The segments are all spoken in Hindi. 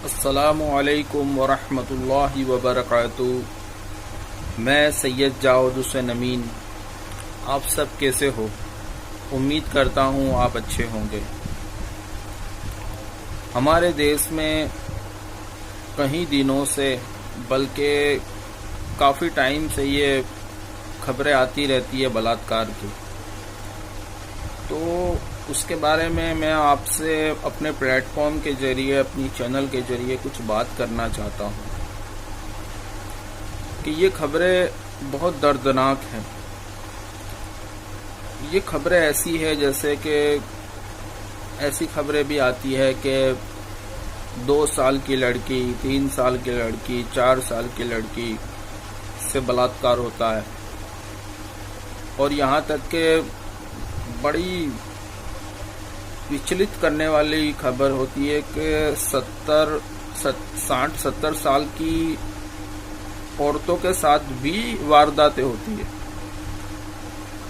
अस्सलामुअलैकुम वरहमतुल्लाहि वबरकातुहू। मैं सैयद जावेद हुसैन अमीन। आप सब कैसे हो? उम्मीद करता हूँ आप अच्छे होंगे। हमारे देश में कई दिनों से बल्कि काफ़ी टाइम से ये खबरें आती रहती है बलात्कार की, तो उसके बारे में मैं आपसे अपने प्लेटफॉर्म के जरिए, अपनी चैनल के जरिए कुछ बात करना चाहता हूँ कि ये खबरें बहुत दर्दनाक हैं। ये खबरें ऐसी है जैसे कि ऐसी खबरें भी आती है कि 2 साल की लड़की, 3 साल की लड़की, 4 साल की लड़की से बलात्कार होता है, और यहाँ तक कि बड़ी विचलित करने वाली खबर होती है कि 60-70 साल की औरतों के साथ भी वारदातें होती है।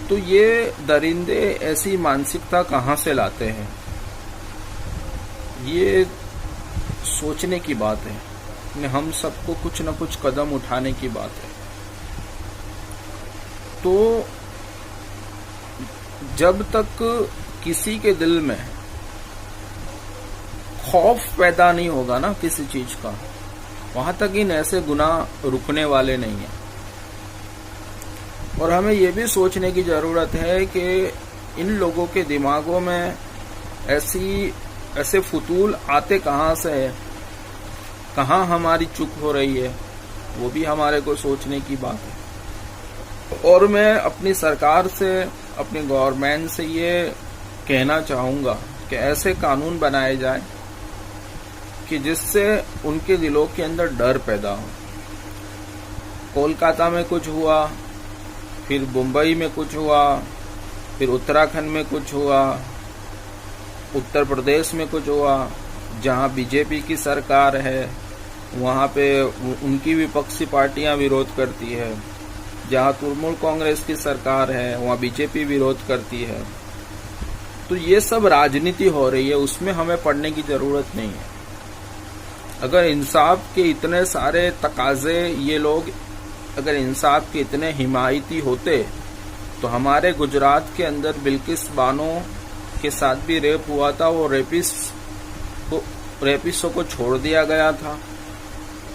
तो ये दरिंदे ऐसी मानसिकता कहाँ से लाते हैं? ये सोचने की बात है। हम सबको कुछ न कुछ कदम उठाने की बात है। तो जब तक किसी के दिल में खौफ पैदा नहीं होगा ना किसी चीज का, वहां तक इन ऐसे गुनाह रुकने वाले नहीं है। और हमें ये भी सोचने की जरूरत है कि इन लोगों के दिमागों में ऐसे फुतूल आते कहाँ से है, कहाँ हमारी चूक हो रही है, वो भी हमारे को सोचने की बात है। और मैं अपनी सरकार से, अपनी गवर्नमेंट से ये कहना चाहूँगा कि ऐसे कानून बनाए जाए कि जिससे उनके दिलों के अंदर डर पैदा हो। कोलकाता में कुछ हुआ, फिर मुंबई में कुछ हुआ, फिर उत्तराखंड में कुछ हुआ, उत्तर प्रदेश में कुछ हुआ। जहाँ बीजेपी की सरकार है वहाँ पे उनकी विपक्षी पार्टियां विरोध करती है। जहाँ तृणमूल कांग्रेस की सरकार है वहाँ बीजेपी विरोध करती है। तो ये सब राजनीति हो रही है, उसमें हमें पड़ने की जरूरत नहीं है। अगर इंसाफ के इतने सारे तकाजे, ये लोग अगर इंसाफ के इतने हिमायती होते तो हमारे गुजरात के अंदर बिल्किस बानो के साथ भी रेप हुआ था, वो रेपिस्टों को छोड़ दिया गया था,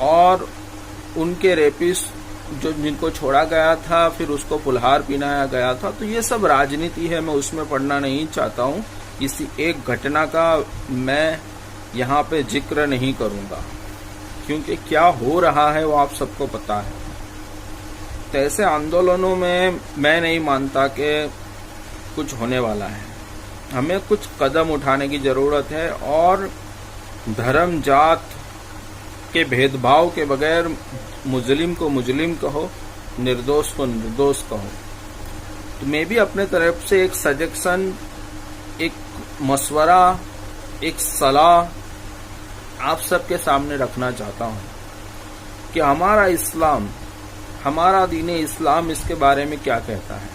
और उनके रेपिस्ट जिनको छोड़ा गया था फिर उसको पुल्हार पिनाया गया था। तो ये सब राजनीति है, मैं उसमें पढ़ना नहीं चाहता हूँ। इसी एक घटना का मैं यहाँ पे जिक्र नहीं करूँगा, क्योंकि क्या हो रहा है वो आप सबको पता है। तो ऐसे आंदोलनों में मैं नहीं मानता कि कुछ होने वाला है। हमें कुछ कदम उठाने की जरूरत है, और धर्म जात के भेदभाव के बगैर मुजलिम को मुजलिम कहो, निर्दोष को निर्दोष कहो। तो मैं भी अपने तरफ से एक सजेशन, एक मशवरा, एक सलाह आप सबके सामने रखना चाहता हूँ कि हमारा इस्लाम, हमारा दीन इस्लाम इसके बारे में क्या कहता है।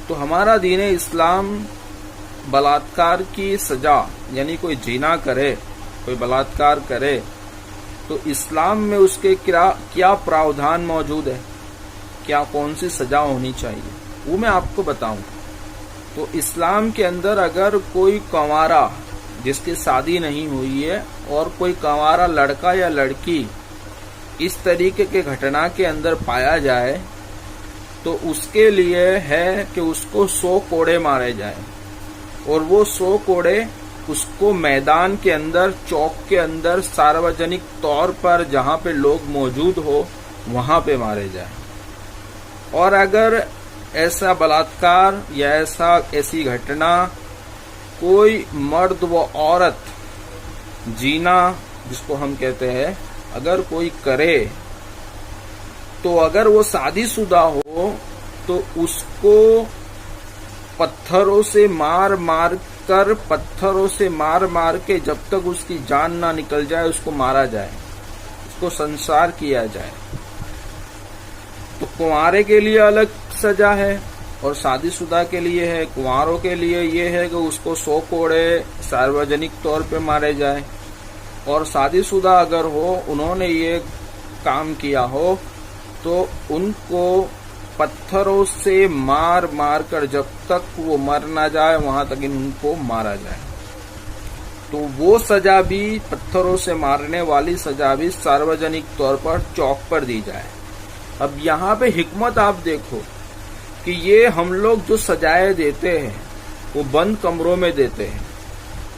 तो हमारा दीन इस्लाम बलात्कार की सजा, यानी कोई जिना करे, कोई बलात्कार करे, तो इस्लाम में उसके क्या प्रावधान मौजूद है, क्या कौन सी सजा होनी चाहिए, वो मैं आपको बताऊं। तो इस्लाम के अंदर अगर कोई कंवारा जिसकी शादी नहीं हुई है और कोई कंवारा लड़का या लड़की इस तरीके के घटना के अंदर पाया जाए, तो उसके लिए है कि उसको 100 कोड़े मारे जाए, और वो 100 कोड़े उसको मैदान के अंदर, चौक के अंदर, सार्वजनिक तौर पर जहां पे लोग मौजूद हो वहां पे मारे जाए। और अगर ऐसा बलात्कार या ऐसी घटना कोई मर्द व औरत, जीना जिसको हम कहते हैं, अगर कोई करे, तो अगर वो शादीशुदा हो तो उसको पत्थरों से मार मार के जब तक उसकी जान ना निकल जाए उसको मारा जाए, उसको संसार किया जाए। तो कुंवारे के लिए अलग सजा है और शादीशुदा के लिए है। कुंवारों के लिए ये है कि उसको 100 कोड़े सार्वजनिक तौर पे मारे जाए, और शादीशुदा अगर हो, उन्होंने ये काम किया हो, तो उनको पत्थरों से मार मार कर जब तक वो मर ना जाए वहां तक उनको मारा जाए। तो वो सजा भी, पत्थरों से मारने वाली सजा भी सार्वजनिक तौर पर चौक पर दी जाए। अब यहाँ पे हिकमत आप देखो कि ये हम लोग जो सजाएं देते हैं वो बंद कमरों में देते हैं,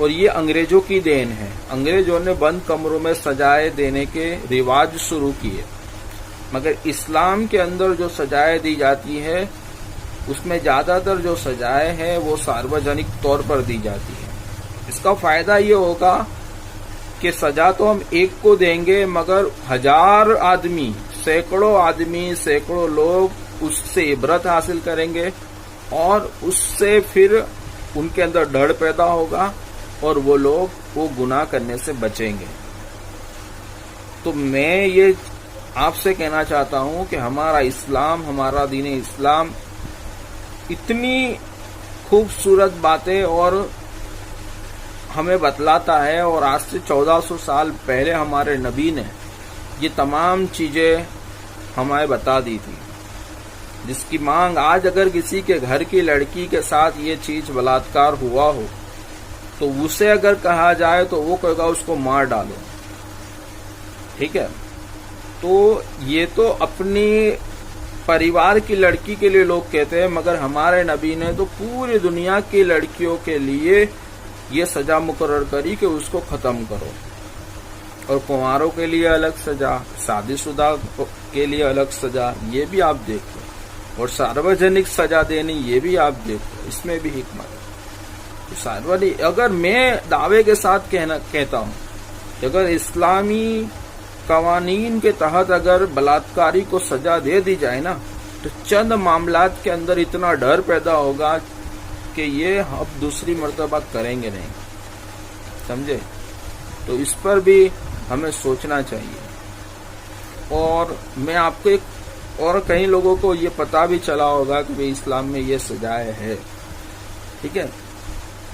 और ये अंग्रेजों की देन है। अंग्रेजों ने बंद कमरों में सजाएं देने के रिवाज शुरू किए, मगर इस्लाम के अंदर जो सजाएं दी जाती है उसमें ज्यादातर जो सजाएं हैं वो सार्वजनिक तौर पर दी जाती है। इसका फायदा ये होगा कि सजा तो हम एक को देंगे, मगर हजार आदमी, सैकड़ों लोग उससे इबरत हासिल करेंगे, और उससे फिर उनके अंदर डर पैदा होगा और वो लोग वो गुनाह करने से बचेंगे। तो मैं ये आपसे कहना चाहता हूं कि हमारा इस्लाम, हमारा दीन इस्लाम इतनी खूबसूरत बातें और हमें बतलाता है, और आज से 1400 साल पहले हमारे नबी ने ये तमाम चीजें हमें बता दी थी, जिसकी मांग आज अगर किसी के घर की लड़की के साथ ये चीज बलात्कार हुआ हो तो उसे अगर कहा जाए तो वो कहेगा उसको मार डालो। ठीक है, तो ये तो अपनी परिवार की लड़की के लिए लोग कहते हैं, मगर हमारे नबी ने तो पूरी दुनिया की लड़कियों के लिए ये सजा मुकर्रर करी कि उसको खत्म करो। और कुंवारों के लिए अलग सजा, शादीशुदा के लिए अलग सजा, ये भी आप देखो, और सार्वजनिक सजा देनी ये भी आप देखो, इसमें भी हिकमत है। तो सार्वजनिक, अगर मैं दावे के साथ कहता हूँ, अगर इस्लामी कवानीन के तहत अगर बलात्कारी को सजा दे दी जाए ना, तो चंद मामलात के अंदर इतना डर पैदा होगा कि ये अब दूसरी मर्तबा करेंगे नहीं। समझे? तो इस पर भी हमें सोचना चाहिए। और मैं आपको एक, और कई लोगों को ये पता भी चला होगा कि भाई इस्लाम में ये सजाएं है। ठीक है,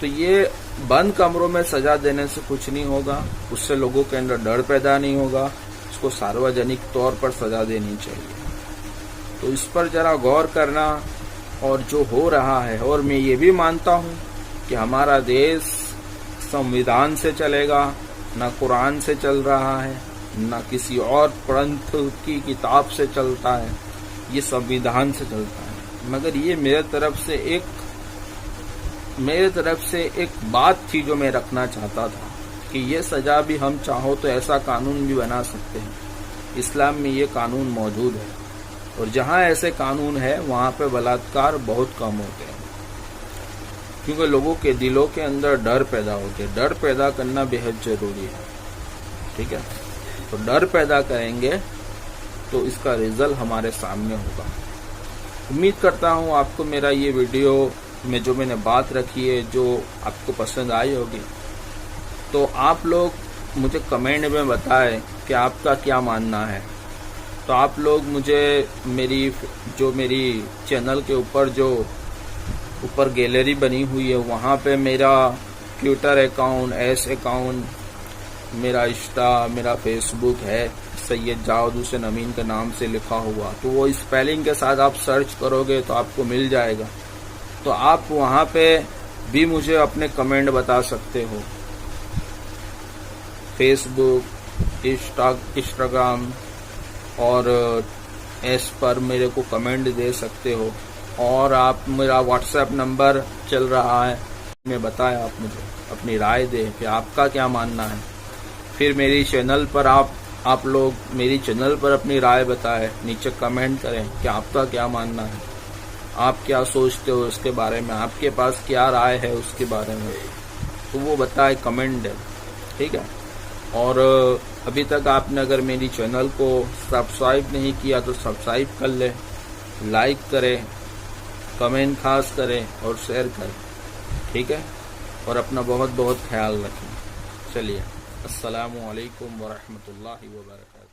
तो ये बंद कमरों में सजा देने से कुछ नहीं होगा, उससे लोगों के अंदर डर पैदा नहीं होगा। इसको सार्वजनिक तौर पर सजा देनी चाहिए। तो इस पर जरा गौर करना, और जो हो रहा है, और मैं ये भी मानता हूँ कि हमारा देश संविधान से चलेगा, ना कुरान से चल रहा है, ना किसी और पंथ की किताब से चलता है, ये संविधान से चलता है। मगर ये मेरे तरफ से एक बात थी जो मैं रखना चाहता था कि ये सजा भी हम चाहो तो ऐसा कानून भी बना सकते हैं। इस्लाम में ये कानून मौजूद है, और जहाँ ऐसे कानून है वहाँ पे बलात्कार बहुत कम होते हैं, क्योंकि लोगों के दिलों के अंदर डर पैदा होते हैं। डर पैदा करना बेहद जरूरी है। ठीक है, तो डर पैदा करेंगे तो इसका रिजल्ट हमारे सामने होगा। उम्मीद करता हूँ आपको मेरा ये वीडियो में जो मैंने बात रखी है जो आपको पसंद आई होगी। तो आप लोग मुझे कमेंट में बताएं कि आपका क्या मानना है। तो आप लोग मुझे मेरी चैनल के ऊपर जो ऊपर गैलरी बनी हुई है वहाँ पे मेरा ट्विटर अकाउंट, एस अकाउंट, मेरा इंस्टा, मेरा फेसबुक है, सैयद जावेद हुसैन अमीन के नाम से लिखा हुआ। तो वो स्पेलिंग के साथ आप सर्च करोगे तो आपको मिल जाएगा। तो आप वहाँ पे भी मुझे अपने कमेंट बता सकते हो। फेसबुक, इंस्टाग्राम और एस पर मेरे को कमेंट दे सकते हो। और आप, मेरा व्हाट्सएप नंबर चल रहा है, मैं बताएं, आप मुझे अपनी राय दें कि आपका क्या मानना है। फिर मेरी चैनल पर आप लोग मेरी चैनल पर अपनी राय बताएं, नीचे कमेंट करें कि आपका क्या मानना है, आप क्या सोचते हो इसके बारे में, आपके पास क्या राय है उसके बारे में, तो वो बताएं, कमेंट है। ठीक है, और अभी तक आपने अगर मेरी चैनल को सब्सक्राइब नहीं किया तो सब्सक्राइब कर ले, लाइक करें, कमेंट खास करें और शेयर करें। ठीक है, और अपना बहुत बहुत ख्याल रखें। चलिए, अस्सलामु अलैकुम व रहमतुल्लाहि व बरकातहू।